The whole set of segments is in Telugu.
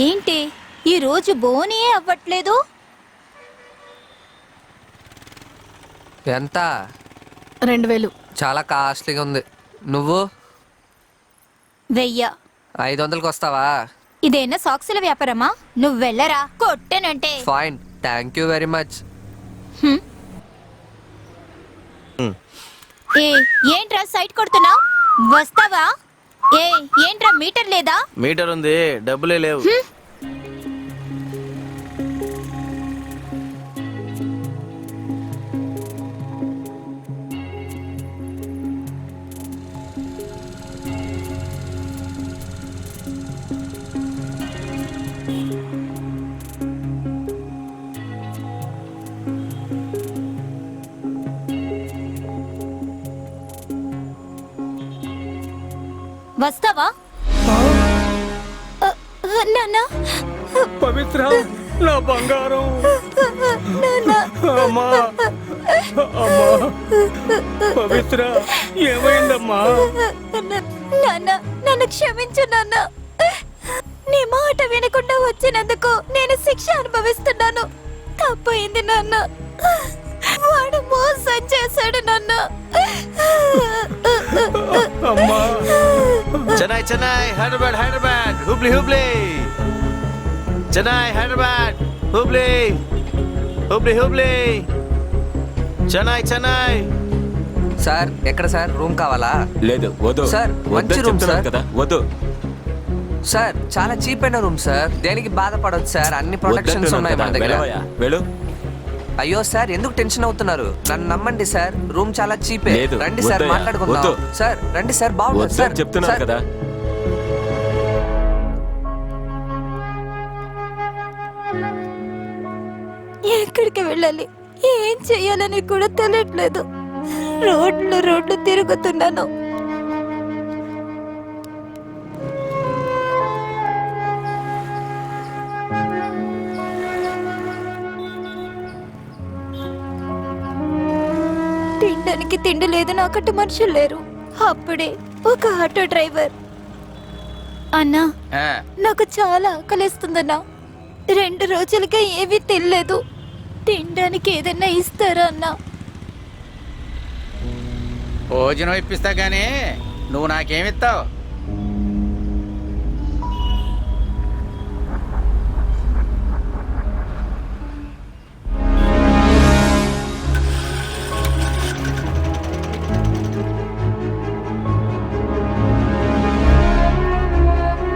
ఏంటి ఈ రోజు బోనియే అవ్వట్లేదు? ఎంత? 2000. చాలా కాస్ట్లీగా ఉంది. నువ్వు 1000. 500కి వస్తావా? ఇదేనా సాక్సుల వ్యాపారమా? నువ్వు వెళ్ళరా, కొట్టేనంటే. Fine, thank you very much. ఏ ఏంట్రా సైట్ కొడుతున్నావు? వస్తావా? ఏ ఏంట్రా మీటర్ లేదా? మీటర్ ఉంది, డబ్బులే లేవు. వస్తావా? నాన్న, పవిత్ర, నా బంగారం. అమ్మా, అమ్మా, పవిత్ర, ఏమైందమ్మా? నాన్న, నన్ను క్షమించు నాన్న. నీ మాట వినకుండా వచ్చినందుకు నేను శిక్ష అనుభవిస్తున్నాను. తప్పైంది నాన్న. వాడు మోసం చేశాడు నాన్న. అమ్మా, చెన్నై చెన్నై, హైదరాబాద్ హైదరాబాద్, హుబ్లీ హుబ్లీ. చెన్నై హైదరాబాద్, హుబ్లీ హుబ్లీ హుబ్లీ. చెన్నై చెన్నై. సార్ ఎక్కడ సార్? రూమ్ కావాలా? లేదు, వద్దు సార్, మంచి రూమ్ సార్. కదా, వద్దు సార్, చాలా చీప్ అయిన రూమ్ సార్. దేనికి బాధపడొచ్చు సార్, అన్ని ప్రొటెక్షన్స్ ఉన్నాయి మన దగ్గర. వెళ్ళు. అయ్యో సార్, ఎందుకు టెన్షన్ అవుతున్నారు? నన్ను నమ్మండి సార్, రూమ్ చాలా చీపే. లేదు, రండి సార్, వద్దయ్యా, మాట్లాడుకుందాం. వద్దు. సార్ రండి సార్, బాగుంటుంది సార్. చెప్తున్నాను సార్, కదా. ఎక్కడికి వెళ్ళాలి, ఏం చెయ్యాలని కూడా తెలియట్లేదు. రోడ్లు తిరుగుతున్నాను. తినడానికి తిండి లేదు, నాకట్టు మనుషులు లేరు. అప్పుడే ఒక ఆటో డ్రైవర్, అన్నా నాకు చాలా ఆకలిస్తుందన్నా, 2 రోజులుగా ఏమీ తినలేదు, తినడానికి ఏదైనా ఇస్తారా అన్నా? భోజనం ఇప్పిస్తా గానీ నువ్వు నాకేమిస్తావు?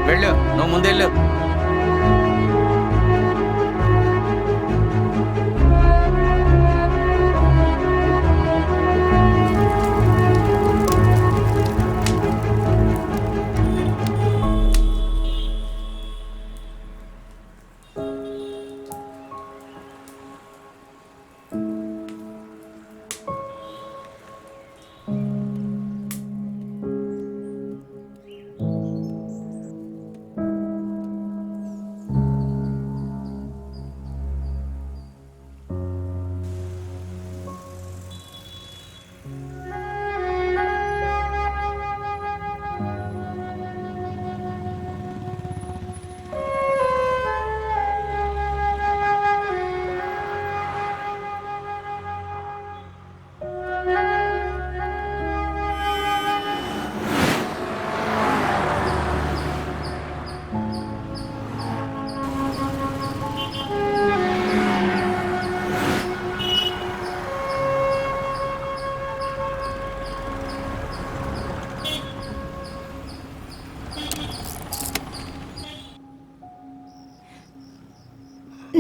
వెళ్ళు, నువ్వు ముందెళ్ళు.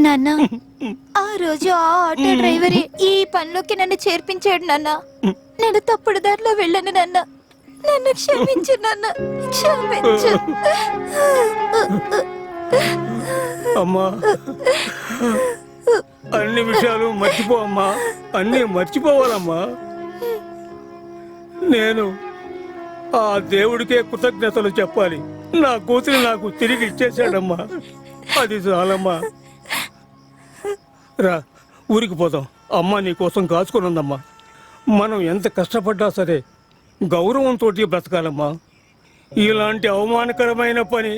నాన్న, ఆ రోజు ఆ ఆటో డ్రైవరే ఈ పనిలోకి నన్ను చేర్పించాడు నాన్న. నేను తప్పుడు దారిలో వెళ్ళాను నాన్న, నన్ను క్షమించు నాన్న, క్షమించు. అమ్మా, అన్ని విషయాలు మర్చిపో అమ్మా, అన్ని మర్చిపోవాలమ్మా. నేను ఆ దేవుడికే కృతజ్ఞతలు చెప్పాలి. నా కూతురు నాకు తిరిగి ఇచ్చేసాడమ్మా, అది చాలమ్మా. రా, ఊరికి పోదాం. అమ్మ నీ కోసం కాచుకుని ఉందమ్మా. మనం ఎంత కష్టపడ్డా సరే గౌరవంతో బ్రతకాలమ్మా. ఇలాంటి అవమానకరమైన పని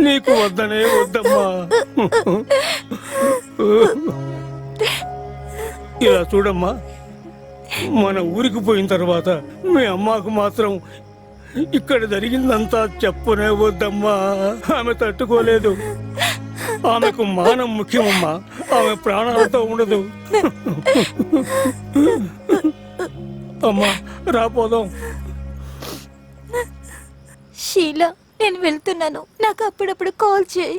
నీకు వద్దనే వద్దమ్మా. ఇలా చూడమ్మా, మన ఊరికి పోయిన తర్వాత మీ అమ్మకు మాత్రం ఇక్కడ జరిగిందంతా చెప్పనే వద్దమ్మా. ఆమె తట్టుకోలేదు. ఆమెకు మానం ముఖ్యమమ్మా. ఆమె ప్రాణాలతో ఉండదు. అమ్మా రాపోదాం. షీలా, నేను వెళ్తున్నాను. నాకు అప్పుడప్పుడు కాల్ చేయి.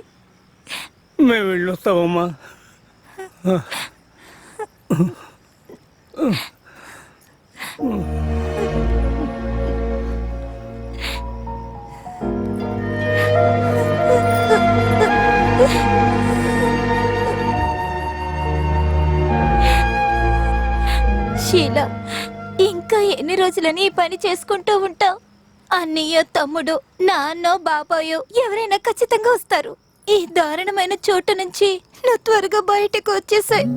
మేము వెళ్ళొస్తామమ్మా. షీలా, ఇంకా ఎన్ని రోజులని ఈ పని చేసుకుంటూ ఉంటావు? అన్నయ్య, తమ్ముడు, నాన్నో, బాబాయో ఎవరైనా ఖచ్చితంగా వస్తారు. ఈ దారుణమైన చోటు నుంచి నువ్వు త్వరగా బయటకు వచ్చేసాయి.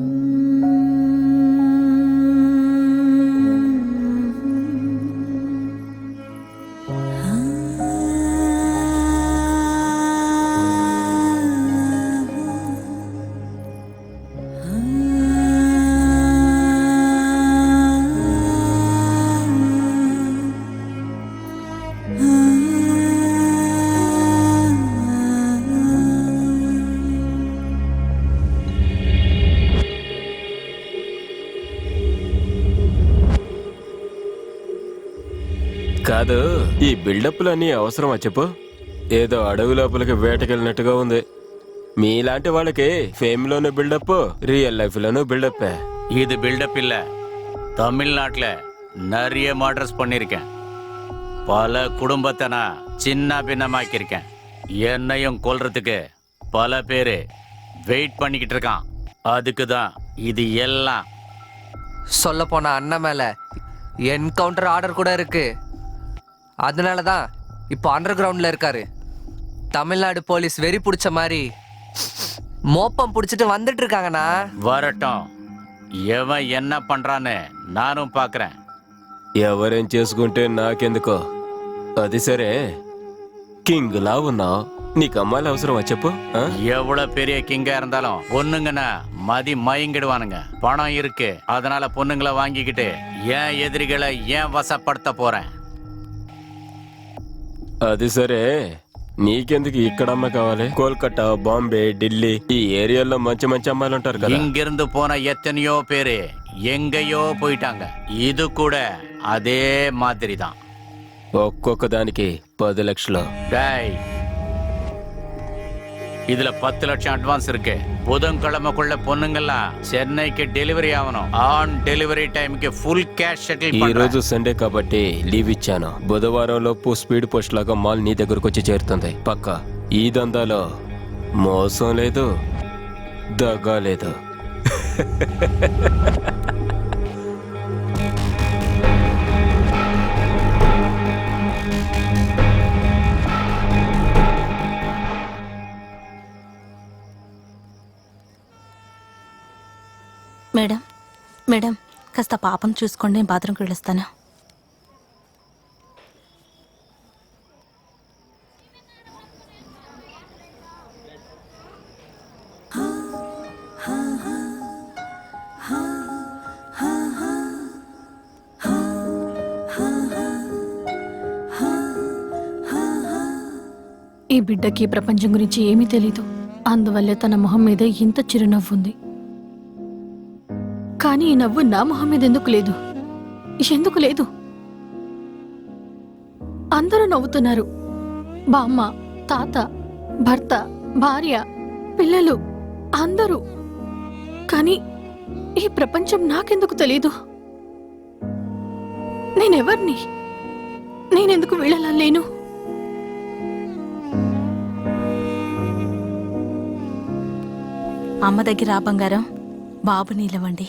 కాదు, ఈ బిల్డప్లన్నీ అవసరమా చెప్పు? ఏదో అడవి లోపలికి వేటకెళ్ళినట్టుగా ఉంది. మీలాంటి వాళ్ళకి ఫేమ్ లోనే బిల్డప్, రియల్ లైఫ్ లోనూ బిల్డప్. இது பில்டப் இல்ல, தமிழ்நாட்டுல நிறைய மர்டர்ஸ் பண்ணிருக்கேன். பல குடும்பத்தை நான் சின்ன பின்னமாக்கியிருக்கேன். என்னையும் கொல்றதுக்கு பல பேரு வெயிட் பண்ணிக்கிட்டு இருக்கான். அதுக்கு தான் இது எல்லாம். சொல்ல போன அண்ணன் மேல என்கவுண்டர் ஆர்டர் கூட இருக்கு. அதனாலதான் இப்போ அண்டர் கிரவுண்ட்ல இருக்காரு. தமிழ்நாடு போலீஸ் வெறி பிடிச்ச மாதிரி மோப்பம் பிடிச்சிட்டு வந்துட்டு இருக்காங்கண்ணா. வரட்டும், எவன் என்ன பண்றான்னு நானும் பாக்குறேன். ఎవరేం చేసుకుంటే నాకెందుకో. అది సరే, కింగ్ లా ఉన్నావు, నీకు అమ్మాయిలు అవసరమా చెప్పు? எவ்வளவு பெரிய கிங்கா இருந்தாலும் பொண்ணுங்கன்னா மதி மயங்கிடுவானுங்க. பணம் இருக்கு, அதனால பொண்ணுங்களை வாங்கிக்கிட்டு ஏன் எதிரிகளை ஏன் வசப்படுத்த போறேன்? అది సరే, నీకెందుకు ఇక్కడ అమ్మ కావాలి? కోల్కతా, బాంబే, ఢిల్లీ ఈ ఏరియాలో మంచి మంచి అమ్మాయిలు ఉంటారు కదా. இங்கிருந்து போன எத்தனையோ பேரு எங்கேயோ போயிட்டாங்க. இது கூட அதே மாதிரி தான். ఒక్కొక్క దానికి 10 లక్షలు. டேய், இதுல 10 லட்சம் அட்வான்ஸ் இருக்கு. புதன்கிழமைக்குள்ள பொண்ணுங்கெல்லாம் சென்னைக்கு டெலிவரி ஆகணும். ஆன் டెలివరీ టైంకి ఫుల్ క్యాష్ సెటిల్ ఈ రోజు సండే కాబట్టి లీవ్ ఇచ్చాను. బుధవారం లోపు స్పీడ్ పోస్ట్ లాగా మాల్ నీ దగ్గరకు వచ్చి చేరుతుంది పక్కా. ఈ దందాలో మోసం లేదు, దగా లేదు. మేడం, మేడం కాస్త పాపం చూసుకోండి, నేను బాత్రూమ్కి వెళ్ళొస్తాను. ఈ బిడ్డకి ప్రపంచం గురించి ఏమీ తెలీదు. అందువల్లే తన మొహం మీద ఇంత చిరునవ్వు ఉంది. కానీ ఈ నవ్వు నా మొహం మీద ఎందుకు లేదు? ఎందుకు లేదు? అందరూ నవ్వుతున్నారు. బామ్మ, తాత, భర్త, భార్య, పిల్లలు అందరూ. కానీ ఈ ప్రపంచం నాకెందుకు తెలీదు? నేనెవర్ని? నేనెందుకు వీళ్ళలా లేను? అమ్మ దగ్గర ఆ బంగారం, బాబు నీలవండి.